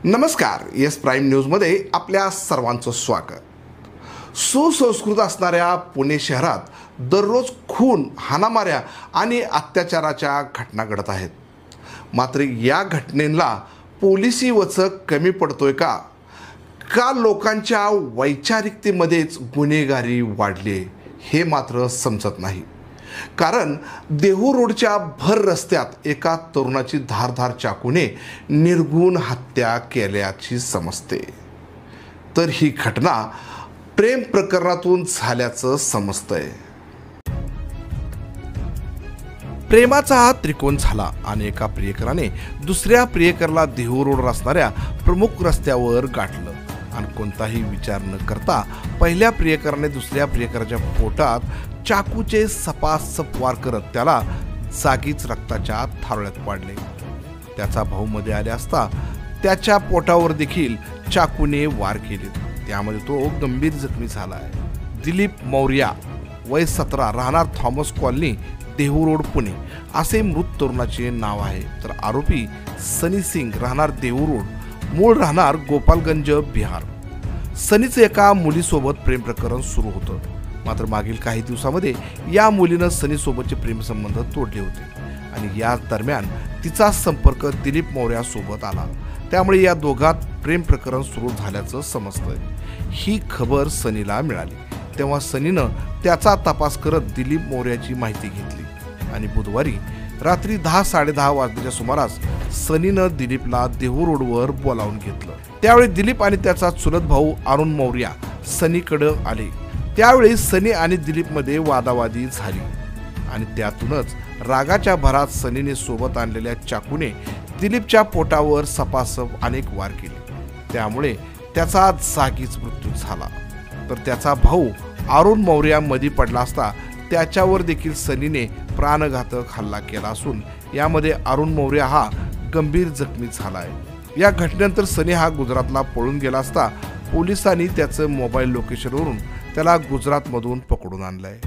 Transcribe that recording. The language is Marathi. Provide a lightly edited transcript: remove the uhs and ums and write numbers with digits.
नमस्कार, एस प्राईम न्यूजमध्ये आपल्या सर्वांचं स्वागत। सुसंस्कृत असणाऱ्या पुणे शहरात दररोज खून, हाणामाऱ्या आणि अत्याचाराच्या घटना घडत आहेत। मात्र या घटनेला पोलिसी वचक कमी पडतोय का? का लोकांच्या वैचारिकतेमध्येच गुन्हेगारी वाढली हे मात्र समजत नाही। कारण देहू रोडच्या भर रस्त्यात एका तरुणाची धारदार चाकूने निर्घृण हत्या केल्याची समजते। तर ही घटना प्रेम प्रकरणातून झाल्याचं समजतंय। प्रेमाचा हा त्रिकोण झाला आणि एका प्रियकराने दुसऱ्या प्रियकराला देहू रोडवर असणाऱ्या प्रमुख रस्त्यावर गाठलं आणि कोणताही विचार न करता पहिल्या प्रियकराने दुसऱ्या प्रियकराच्या पोटात चाकूचे सपासप वार करत त्याला जागीच रक्ताच्या थारोळ्यात पाडले। त्याचा भाऊ मध्ये आले असता त्याच्या पोटावर देखील चाकूने वार केले। त्यामध्ये तो गंभीर जखमी झाला आहे। दिलीप मौर्या, वय 17, राहणार Thomas colony, Dehu road, Pune असे मृत तरुणाचे नाव आहे। तर आरोपी सनी सिंग, राहणार देहू रोड, मूळ राहणार गोपालगंज, बिहार। सनीचे एका मुलीसोबत प्रेम प्रकरण सुरू होतं। मात्र मागील काही दिवसामध्ये या मुलीनं सनी सोबतचे प्रेमसंबंध तोडले होते आणि या दरम्यान तिचा संपर्क दिलीप मौर्या सोबत आला। त्यामुळे या दोघात प्रेम प्रकरण सुरू झाल्याचं समजतंय। ही खबर सनीला मिळाली तेव्हा सनीनं त्याचा तपास करत दिलीप मौर्याची माहिती घेतली आणि बुधवारी रात्री 10-10:30 वाजण्याच्या सुमारास सनीनं दिलीपला देहू रोडवर बोलावून घेतलं। त्यावेळी दिलीप आणि त्याचा चुलत भाऊ अरुण मौर्या सनीकडे आले। त्यावेळी सनी आणि दिलीपमध्ये वादावादी झाली आणि त्यातूनच रागाच्या भरात सनीने सोबत आणलेल्या चाकूने दिलीपच्या पोटावर सपासप अनेक वार केले। त्यामुळे त्याचा जागीच मृत्यू झाला। तर त्याचा भाऊ अरुण मौर्या मध्ये पडला असता त्याच्यावर देखील सनीने प्राणघातक हल्ला केला असून यामध्ये अरुण मौर्या हा गंभीर जखमी झाला आहे। या घटनेनंतर सनी हा गुजरातला पळून गेला असता पोलिसांनी त्याचं मोबाईल लोकेशनवरून त्याला गुजरातमधून पकडून आणलंय।